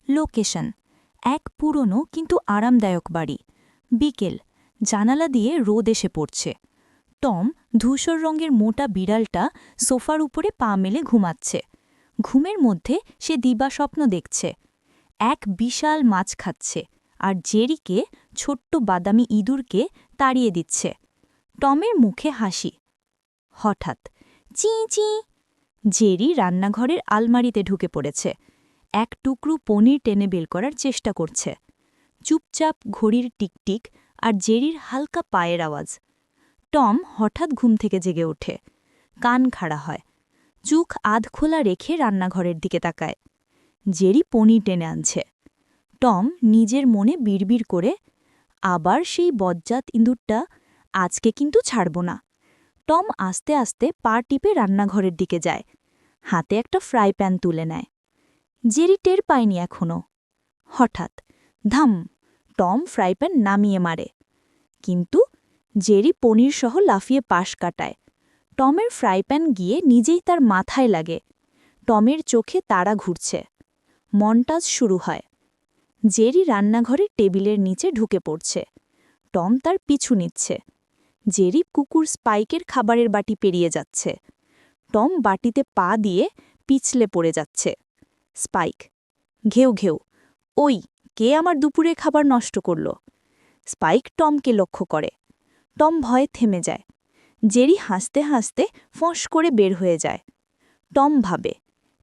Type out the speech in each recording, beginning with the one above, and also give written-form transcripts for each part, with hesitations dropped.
Location এক পুরনো কিন্তু আরামদায়ক বাড়ি। বিকেল, জানালা দিয়ে রোদ এসে পড়ছে। টম ধূসর রঙের মোটা বিড়ালটা সোফার উপরে পা মেলে ঘুমাচ্ছে। ঘুমের মধ্যে সে দিবাস্বপ্ন দেখছে। এক বিশাল মাছ খাচ্ছে আর জেরিকে, ছোট্ট বাদামি ইঁদুরকে তাড়িয়ে দিচ্ছে। টমের মুখে হাসি। হঠাৎ চি চি, জেরি রান্নাঘরের আলমারিতে ঢুকে পড়েছে। এক টুকরো পনির টেনে বের করার চেষ্টা করছে। চুপচাপ ঘড়ির টিকটিক আর জেরির হালকা পায়ের আওয়াজ। টম হঠাৎ ঘুম থেকে জেগে ওঠে, কান খাড়া হয়, চোখ আধ খোলা রেখে রান্নাঘরের দিকে তাকায়। জেরি পনির টেনে আনছে। টম নিজের মনে বিড়বিড় করে, আবার সেই বজ্জাত ইঁদুরটা, আজকে কিন্তু ছাড়ব না। টম আস্তে আস্তে পা টিপে রান্নাঘরের দিকে যায়, হাতে একটা ফ্রাই প্যান তুলে নেয়। জেরি টের পায়নি এখনও। হঠাৎ ধাম, টম ফ্রাই প্যান নামিয়ে মারে। কিন্তু জেরি পনির সহ লাফিয়ে পাশ কাটায়। টমের ফ্রাই প্যান গিয়ে নিজেই তার মাথায় লাগে। টমের চোখে তারা ঘুরছে। মন্টাজ শুরু হয়। জেরি রান্নাঘরের টেবিলের নিচে ঢুকে পড়ছে। টম তার পিছু নিচ্ছে। জেরি কুকুর স্পাইকের খাবারের বাটি পেরিয়ে যাচ্ছে। টম বাটিতে পা দিয়ে পিছলে পড়ে যাচ্ছে। স্পাইক, ঘেউ ঘেউ, ওই, কে আমার দুপুরে খাবার নষ্ট করল? স্পাইক টমকে লক্ষ্য করে। টম ভয়ে থেমে যায়। জেরি হাসতে হাসতে ফোঁস করে বের হয়ে যায়। টম ভাবে,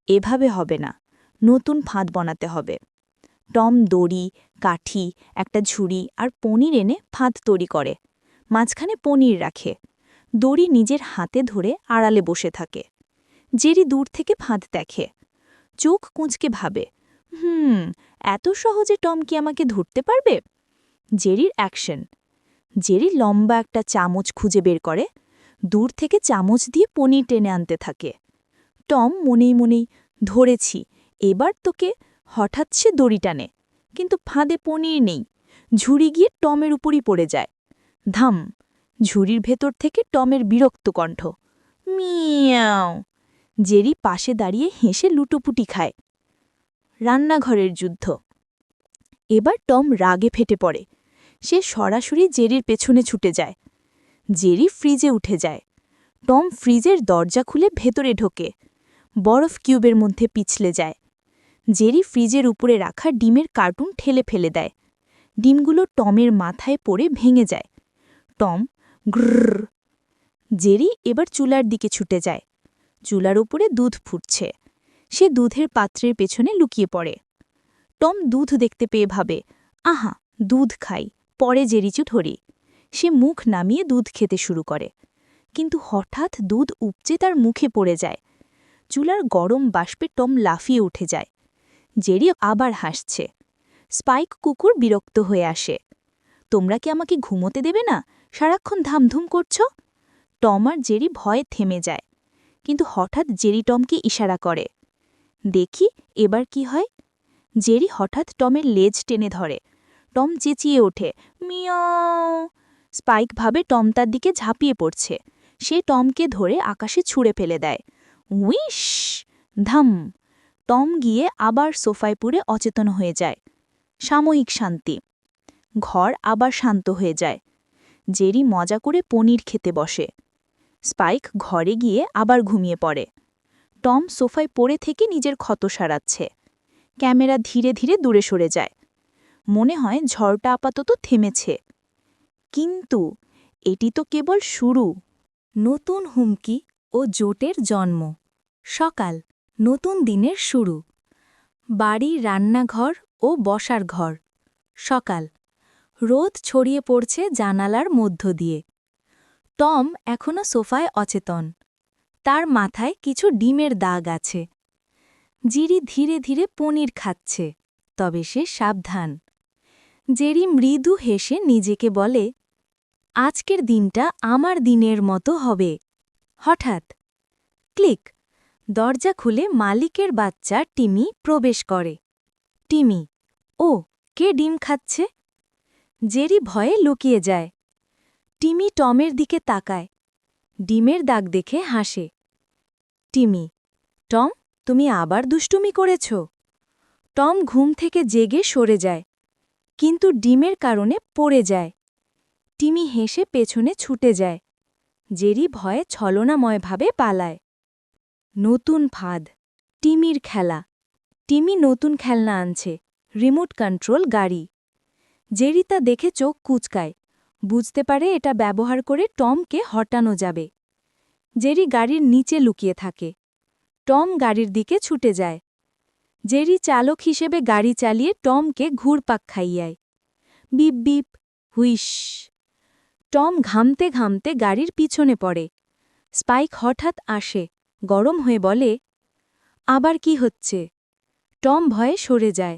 এভাবে হবে না, নতুন ফাঁদ বানাতে হবে। টম দড়ি, কাঠি, একটা ঝুড়ি আর পনির এনে ফাঁদ তৈরি করে। মাঝখানে পনির রাখে। দড়ি নিজের হাতে ধরে আড়ালে বসে থাকে। জেরি দূর থেকে ফাঁদ দেখে। চোখ কুঁচকে ভাবে, এত সহজে টম কি আমাকে ধরতে পারবে? জেরির অ্যাকশন। জেরি লম্বা একটা চামচ খুঁজে বের করে, দূর থেকে চামচ দিয়ে পনির টেনে আনতে থাকে। টম মনেই মনেই, ধরেছি, এবার তোকে। হঠাৎ সে দড়ি টানে, কিন্তু ফাঁদে পনির নেই। ঝুড়ি গিয়ে টমের উপরই পড়ে যায়। ধাম, ঝুড়ির ভেতর থেকে টমের বিরক্ত কণ্ঠ, মিয়াও। জেরি পাশে দাঁড়িয়ে হেসে লুটোপুটি খায়। রান্নাঘরের যুদ্ধ। এবার টম রাগে ফেটে পড়ে। সে সরাসরি জেরির পেছনে ছুটে যায়। জেরি ফ্রিজে উঠে যায়। টম ফ্রিজের দরজা খুলে ভেতরে ঢোকে। বরফ কিউবের মধ্যে পিছলে যায়। জেরি ফ্রিজের উপরে রাখা ডিমের কার্টুন ঠেলে ফেলে দেয়। ডিমগুলো টমের মাথায় পড়ে ভেঙে যায়। টম গ্রর। জেরি এবার চুলার দিকে ছুটে যায়। চুলার উপরে দুধ ফুটছে। সে দুধের পাত্রের পেছনে লুকিয়ে পড়ে। টম দুধ দেখতে পেয়ে ভাবে, আহা, দুধ খাই, পরে জেরিচু ধরি। সে মুখ নামিয়ে দুধ খেতে শুরু করে। কিন্তু হঠাৎ দুধ উপচে তার মুখে পড়ে যায়। চুলার গরম বাষ্পে টম লাফিয়ে উঠে যায়। জেরি আবার হাসছে। স্পাইক কুকুর বিরক্ত হয়ে আসে। তোমরা কি আমাকে ঘুমোতে দেবে না? সারাক্ষণ ধামধুম করছ। টম আর জেরি ভয়ে থেমে যায়। কিন্তু হঠাৎ জেরি টমকে ইশারা করে। দেখি এবার কি হয়। জেরি হঠাৎ টমের লেজ টেনে ধরে। টম চেঁচিয়ে ওঠে, মিয়াও। স্পাইক ভাবে টম তার দিকে ঝাঁপিয়ে পড়ছে। সে টমকে ধরে আকাশে ছুঁড়ে ফেলে দেয়। উইশ! ধাম! টম গিয়ে আবার সোফায় পুড়ে অচেতন হয়ে যায়। সাময়িক শান্তি। ঘর আবার শান্ত হয়ে যায়। জেরি মজা করে পনির খেতে বসে। স্পাইক ঘরে গিয়ে আবার ঘুমিয়ে পড়ে। টম সোফায় পড়ে থেকে নিজের ক্ষত সারাচ্ছে। ক্যামেরা ধীরে ধীরে দূরে সরে যায়। মনে হয় ঝড়টা আপাতত থেমেছে। কিন্তু এটি তো কেবল শুরু। নতুন হুমকি ও জোটের জন্ম। সকাল, নতুন দিনের শুরু। বাড়ি, রান্নাঘর ও বসার ঘর। সকাল, রোদ ছড়িয়ে পড়ছে জানালার মধ্য দিয়ে। টম এখনো সোফায় অচেতন। তার মাথায় কিছু ডিমের দাগ আছে। জিরি ধীরে ধীরে পনির খাচ্ছে, তবে সে সাবধান। জেরি মৃদু হেসে নিজেকে বলে, আজকের দিনটা আমার দিনের মতো হবে। হঠাৎ ক্লিক, দরজা খুলে মালিকের বাচ্চা টিমি প্রবেশ করে। টিমি, ও, কে ডিম খাচ্ছে? জেরি ভয়ে লুকিয়ে যায়। টিমি টমের দিকে তাকায়। ডিমের দাগ দেখে হাসে। টিমি, টম, তুমি আবার দুষ্টুমি করেছ? টম ঘুম থেকে জেগে সরে যায়, কিন্তু ডিমের কারণে পড়ে যায়। টিমি হেসে পেছনে ছুটে যায়। জেরি ভয়ে ছলনাময়ভাবে পালায়। নতুন ফাঁদ, টিমির খেলা। টিমি নতুন খেলনা আনছে, রিমোট কন্ট্রোল গাড়ি। জেরি তা দেখে চোখ কুঁচকায়, বুঝতে পারে এটা ব্যবহার করে টমকে হটানো যাবে। জেরি গাড়ির নিচে লুকিয়ে থাকে। টম গাড়ির দিকে ছুটে যায়। জেরি চালক হিসেবে গাড়ি চালিয়ে টমকে ঘুরপাক খাইয়ায়। Beep beep, whoosh. টম ঘামতে ঘামতে গাড়ির পিছনে পড়ে। স্পাইক হঠাৎ আসে, গরম হয়ে বলে, আবার কি হচ্ছে? টম ভয়ে সরে যায়।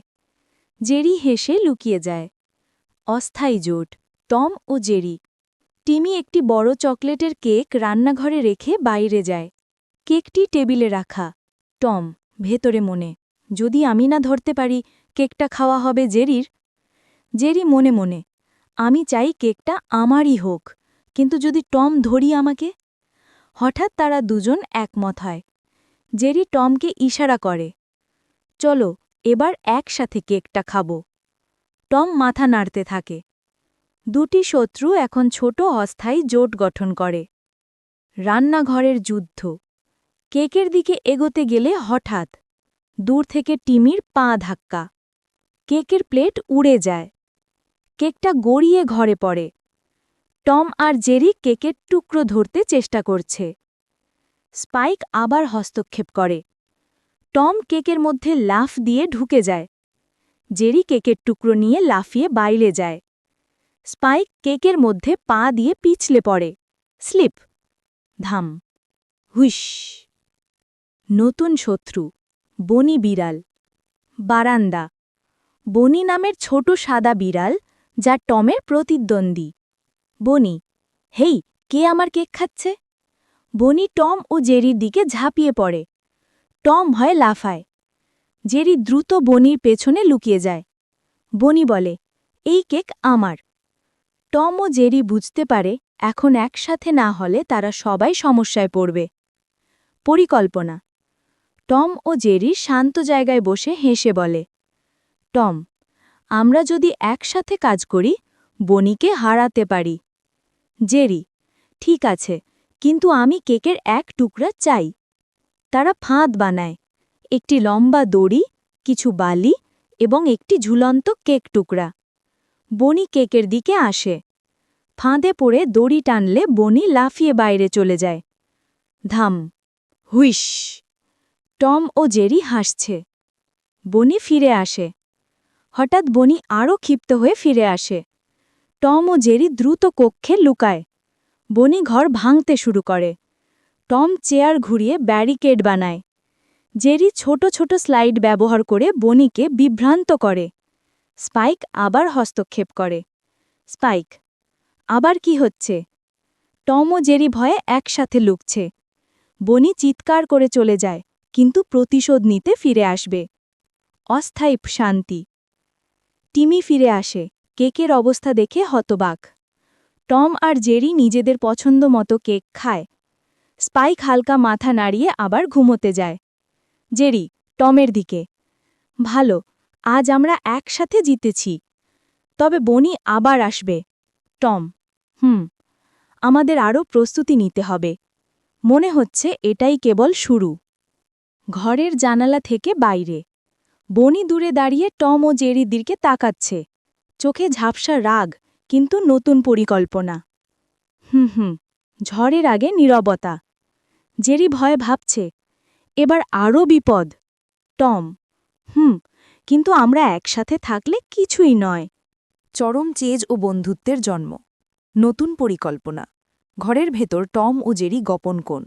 জেরি হেসে লুকিয়ে যায়। অস্থায়ী জোট, টম ও জেরি। টিমি একটি বড় চকলেটের কেক রান্নাঘরে রেখে বাইরে যায়। কেকটি টেবিলে রাখা। টম ভেতরে মনে, যদি আমি না ধরতে পারি, কেকটা খাওয়া হবে জেরির। জেরি মনে মনে, আমি চাই কেকটা আমারই হোক, কিন্তু যদি টম ধরি আমাকে। হঠাৎ তারা দুজন একমত হয়। জেরি টমকে ইশারা করে, চলো এবার একসাথে কেকটা খাবো। টম মাথা নাড়তে থাকে। দুটি শত্রু এখন ছোট অস্থায়ী জোট গঠন করে। রান্নাঘরের যুদ্ধ। কেকের দিকে এগোতে গেলে হঠাৎ দূর থেকে টিমির পা ধাক্কা। কেকের প্লেট উড়ে যায়। কেকটা গড়িয়ে ঘরে পড়ে। টম আর জেরি কেকের টুকরো ধরতে চেষ্টা করছে। স্পাইক আবার হস্তক্ষেপ করে। টম কেকের মধ্যে লাফ দিয়ে ঢুকে যায়। জেরি কেকের টুকরো নিয়ে লাফিয়ে বাইরে যায়। স্পাইক কেকের মধ্যে পা দিয়ে পিছলে পড়ে। স্লিপ, ধাম, হুইশ। নতুন শত্রু, বনি বিড়াল। বারান্দা। বনি নামের ছোট সাদা বিড়াল, যা টমের প্রতিদ্বন্দ্বী। বনি, হেই, কে আমার কেক খাচ্ছে? বনি টম ও জেরির দিকে ঝাঁপিয়ে পড়ে। টম ভয়ে লাফায়। জেরি দ্রুত বনির পেছনে লুকিয়ে যায়। বনি বলে, এই কেক আমার। টম ও জেরি বুঝতে পারে এখন একসাথে না হলে তারা সবাই সমস্যায় পড়বে। পরিকল্পনা। টম ও জেরি শান্ত জায়গায় বসে হেসে বলে, টম, আমরা যদি একসাথে কাজ করি, বনিকে হারাতে পারি। জেরি, ঠিক আছে, কিন্তু আমি কেকের এক টুকরা চাই। তারা ফাঁদ বানায়, একটি লম্বা দড়ি, কিছু বালি এবং একটি ঝুলন্ত কেক টুকরা। বনি কেকের দিকে আসে। ফাঁদে পড়ে দড়ি টানলে বনি লাফিয়ে বাইরে চলে যায়। ধাম, হুইশ। টম ও জেরি হাসছে। বনি ফিরে আসে। হঠাৎ বনি আরও ক্ষিপ্ত হয়ে ফিরে আসে। টম ও জেরি দ্রুত কক্ষে লুকায়। বনি ঘর ভাঙতে শুরু করে। টম চেয়ার ঘুরিয়ে ব্যারিকেড বানায়। জেরি ছোট ছোট স্লাইড ব্যবহার করে বনিকে বিভ্রান্ত করে। স্পাইক আবার হস্তক্ষেপ করে। স্পাইক, আবার কি হচ্ছে? টম ও জেরি ভয়ে একসাথে লুকছে। বনি চিৎকার করে চলে যায়, কিন্তু প্রতিশোধ নিতে ফিরে আসবে। অস্থায়ী শান্তি। টিমি ফিরে আসে, কেকের অবস্থা দেখে হতবাক। টম আর জেরি নিজেদের পছন্দ মতো কেক খায়। স্পাইক হালকা মাথা নাড়িয়ে আবার ঘুমোতে যায়। জেরি টমের দিকে, ভালো, আজ আমরা একসাথে জিতেছি। তবে বনি আবার আসবে। টম, আমাদের আরও প্রস্তুতি নিতে হবে। মনে হচ্ছে এটাই কেবল শুরু। ঘরের জানালা থেকে বাইরে। বনি দূরে দাঁড়িয়ে টম ও জেরির দিকে তাকাচ্ছে। চোখে ঝাপসা রাগ, কিন্তু নতুন পরিকল্পনা। ঝড়ের আগে নীরবতা। জেরি ভয়ে ভাবছে, এবার আরও বিপদ। টম, কিন্তু আমরা একসাথে থাকলে কিছুই নয়। চরম চেজ ও বন্ধুত্বের জন্ম। নতুন পরিকল্পনা। ঘরের ভেতর টম ও জেরি গোপন কোণ।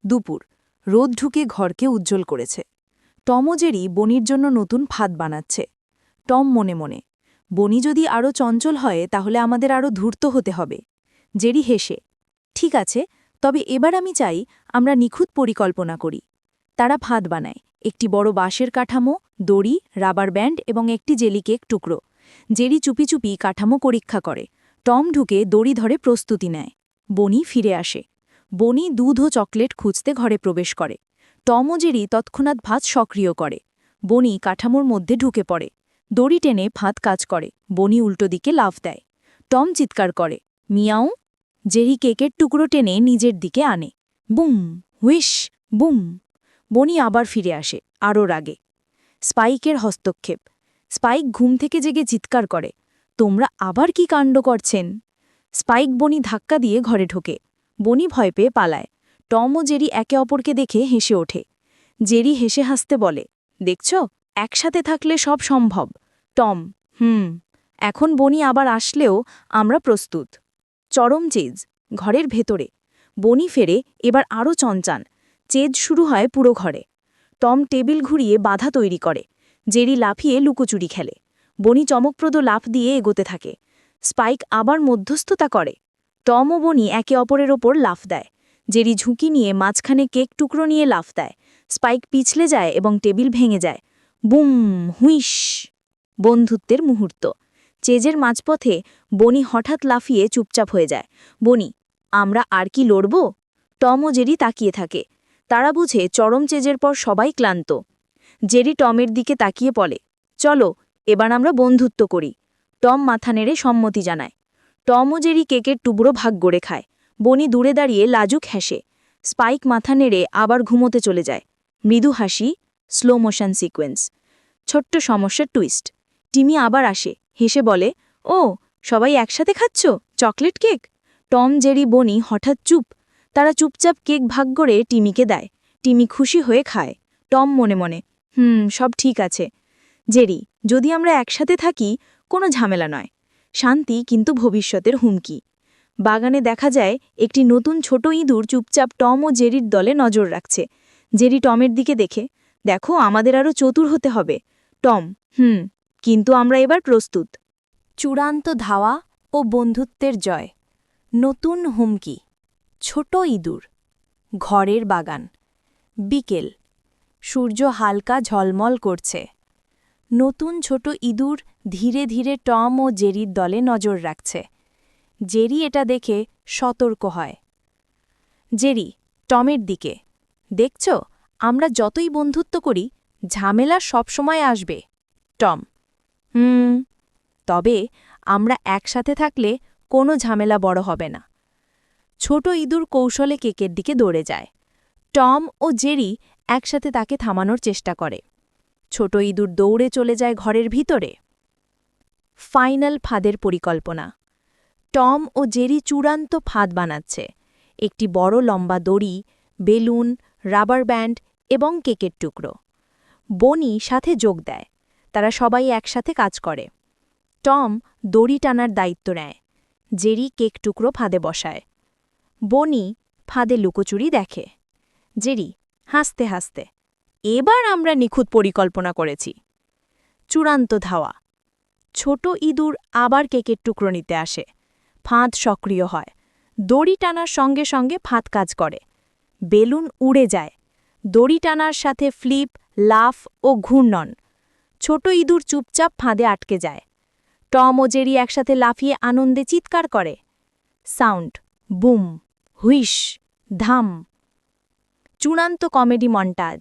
দুপুর, রোদ ঢুকে ঘরকে উজ্জ্বল করেছে। টম ও জেরি বনির জন্য নতুন ফাঁদ বানাচ্ছে। টম মনে মনে, বনি যদি আরও চঞ্চল হয় তাহলে আমাদের আরও ধূর্ত হতে হবে। জেরি হেসে, ঠিক আছে, তবে এবার আমি চাই আমরা নিখুঁত পরিকল্পনা করি। তারা ফাঁদ বানায়, একটি বড় বাঁশের কাঠামো, দড়ি, রাবার ব্যান্ড এবং একটি জেলি কেক টুকরো। জেরি চুপি চুপি কাঠামো পরীক্ষা করে। টম ঢুকে দড়ি ধরে প্রস্তুতি নেয়। বনি ফিরে আসে। বনি দুধ ও চকলেট খুঁজতে ঘরে প্রবেশ করে। টম ও জেরি তৎক্ষণাৎ ভাত সক্রিয় করে। বনি কাঠামোর মধ্যে ঢুকে পড়ে। দড়ি টেনে ফাঁদ কাজ করে। বনি উল্টো দিকে লাফ দেয়। টম চিৎকার করে, মিয়াও। জেরি কেকের টুকরো টেনে নিজের দিকে আনে। Boom, whoosh, boom. বনি আবার ফিরে আসে, আরও রাগে। স্পাইকের হস্তক্ষেপ। স্পাইক ঘুম থেকে জেগে চিৎকার করে, তোমরা আবার কি কাণ্ড করছেন? স্পাইক বনি ধাক্কা দিয়ে ঘরে ঢোকে। বনি ভয় পেয়ে পালায়। টম ও জেরি একে অপরকে দেখে হেসে ওঠে। জেরি হেসে হাসতে বলে, দেখছ, একসাথে থাকলে সব সম্ভব। টম, এখন বনি আবার আসলেও আমরা প্রস্তুত। চরম চেজ, ঘরের ভেতরে। বনি ফেরে, এবার আরও চঞ্চান। চেজ শুরু হয় পুরো ঘরে। টম টেবিল ঘুরিয়ে বাধা তৈরি করে। জেরি লাফিয়ে লুকোচুরি খেলে। বনি চমকপ্রদ লাফ দিয়ে এগোতে থাকে। স্পাইক আবার মধ্যস্থতা করে। টম ও বনি একে অপরের ওপর লাফ দেয়। জেরি ঝুঁকি নিয়ে মাঝখানে কেক টুকরো নিয়ে লাফ দেয়। স্পাইক পিছলে যায় এবং টেবিল ভেঙে যায়। বুম, হুইশ। বন্ধুত্বের মুহূর্ত। চেজের মাঝপথে বনি হঠাৎ লাফিয়ে চুপচাপ হয়ে যায়। বনি, আমরা আর কি লড়ব? টম ও জেরি তাকিয়ে থাকে। তারা বুঝে চরম চেজের পর সবাই ক্লান্ত। জেরি টমের দিকে তাকিয়ে বলে, চলো, এবার আমরা বন্ধুত্ব করি। টম মাথা নেড়ে সম্মতি জানায়। টম ও জেরি কেকের টুকরো ভাগ গড়ে খায়। বনি দূরে দাঁড়িয়ে লাজুক হাসে। স্পাইক মাথা নেড়ে আবার ঘুমোতে চলে যায়। মৃদু হাসি, স্লো মোশন সিকোয়েন্স। ছোট্ট সমস্যার টুইস্ট। টিমি আবার আসে, হেসে বলে, ও, সবাই একসাথে খাচ্ছ চকলেট কেক? টম, জেরি, বনি হঠাৎ চুপ। তারা চুপচাপ কেক ভাগ করে টিমিকে দেয়। টিমি খুশি হয়ে খায়। টম মনে মনে, সব ঠিক আছে। জেরি, যদি আমরা একসাথে থাকি, কোনো ঝামেলা নয়। শান্তি কিন্তু ভবিষ্যতের হুমকি। বাগানে দেখা যায় একটি নতুন ছোট ইঁদুর চুপচাপ টম ও জেরির দলে নজর রাখছে। জেরি টমের দিকে দেখে, দেখো, আমাদের আরও চতুর হতে হবে। টম, কিন্তু আমরা এবার প্রস্তুত। চূড়ান্ত ধাওয়া ও বন্ধুত্বের জয়। নতুন হুমকি। ছোট ইঁদুর। ঘরের বাগান। বিকেল। সূর্য হালকা ঝলমল করছে। নতুন ছোট ইঁদুর ধীরে ধীরে টম ও জেরির দলে নজর রাখছে। জেরি এটা দেখে সতর্ক হয়। জেরি, টমের দিকে, দেখছ, আমরা যতই বন্ধুত্ব করি, ঝামেলা সবসময় আসবে। টম, তবে আমরা একসাথে থাকলে কোনো ঝামেলা বড় হবে না। ছোট ইঁদুর কৌশলে কেকের দিকে দৌড়ে যায়। টম ও জেরি একসাথে তাকে থামানোর চেষ্টা করে। ছোট ইঁদুর দৌড়ে চলে যায় ঘরের ভিতরে। ফাইনাল ফাঁদের পরিকল্পনা। টম ও জেরি চূড়ান্ত ফাঁদ বানাচ্ছে। একটি বড় লম্বা দড়ি, বেলুন, রাবার ব্যান্ড এবং কেকের টুকরো। বনি সাথে যোগ দেয়। তারা সবাই একসাথে কাজ করে। টম দড়ি টানার দায়িত্ব নেয়। জেরি কেক টুকরো ফাঁদে বসায়। বনি ফাঁদে লুকোচুরি দেখে। জেরি হাসতে হাসতে, এবার আমরা নিখুঁত পরিকল্পনা করেছি। চূড়ান্ত ধাওয়া। ছোট ইঁদুর আবার কেকের টুকরো নিতে আসে। ফাঁদ সক্রিয় হয়। দড়ি টানার সঙ্গে সঙ্গে ফাঁদ কাজ করে। বেলুন উড়ে যায়। দড়ি টানার সাথে ফ্লিপ, লাফ ও ঘূর্ণন। ছোট ইঁদুর চুপচাপ ফাঁদে আটকে যায়। টম ও জেরি একসাথে লাফিয়ে আনন্দে চিৎকার করে। সাউন্ড, বুম, হুইশ, ধাম। চূড়ান্ত কমেডি মন্টাজ।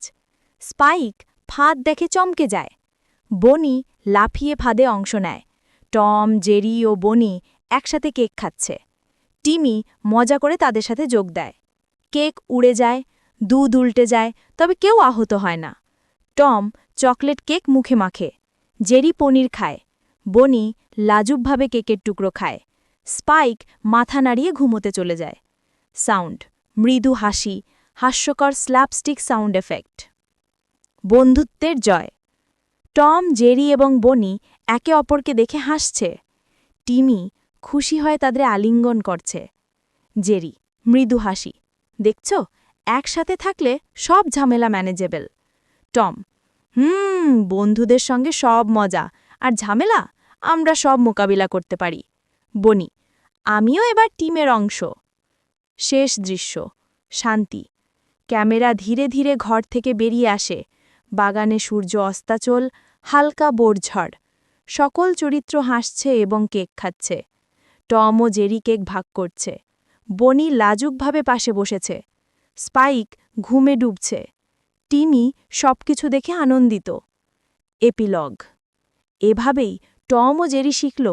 স্পাইক ফাঁদ দেখে চমকে যায়। বনি লাফিয়ে ফাঁদে অংশ নেয়। টম, জেরি ও বনি একসাথে কেক খাচ্ছে। টিমি মজা করে তাদের সাথে যোগ দেয়। কেক উড়ে যায়, দুধ উল্টে যায়, তবে কেউ আহত হয় না। টম চকলেট কেক মুখে মাখে। জেরি পনির খায়। বনি লাজুকভাবে কেকের টুকরো খায়। স্পাইক মাথা নাড়িয়ে ঘুমোতে চলে যায়। সাউন্ড, মৃদু হাসি, হাস্যকর স্ল্যাপস্টিক সাউন্ড এফেক্ট। বন্ধুত্বের জয়। টম, জেরি এবং বনি একে অপরকে দেখে হাসছে। টিমি খুশি হয়ে তাদের আলিঙ্গন করছে। জেরি মৃদু হাসি, দেখছ, একসাথে থাকলে সব ঝামেলা ম্যানেজেবল। টম, বন্ধুদের সঙ্গে সব মজা, আর ঝামেলা আমরা সব মোকাবিলা করতে পারি। বনি, আমিও এবার টিমের অংশ। শেষ দৃশ্য, শান্তি। ক্যামেরা ধীরে ধীরে ঘর থেকে বেরিয়ে আসে। বাগানে সূর্য অস্তাচল, হালকা বোরঝড়। সকল চরিত্র হাসছে এবং কেক খাচ্ছে। টম ও জেরি কেক ভাগ করছে। বনি লাজুকভাবে পাশে বসেছে। স্পাইক ঘুমে ডুবছে। টিমি সবকিছু দেখে আনন্দিত। এপিলগ। এভাবেই টম ও জেরি শিখল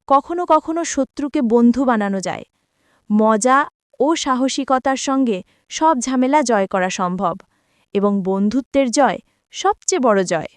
কখনো কখনো শত্রুকে বন্ধু বানানো যায়। মজা ও সাহসিকতার সঙ্গে সব ঝামেলা জয় করা সম্ভব এবং বন্ধুত্বের জয় সবচেয়ে বড় জয়।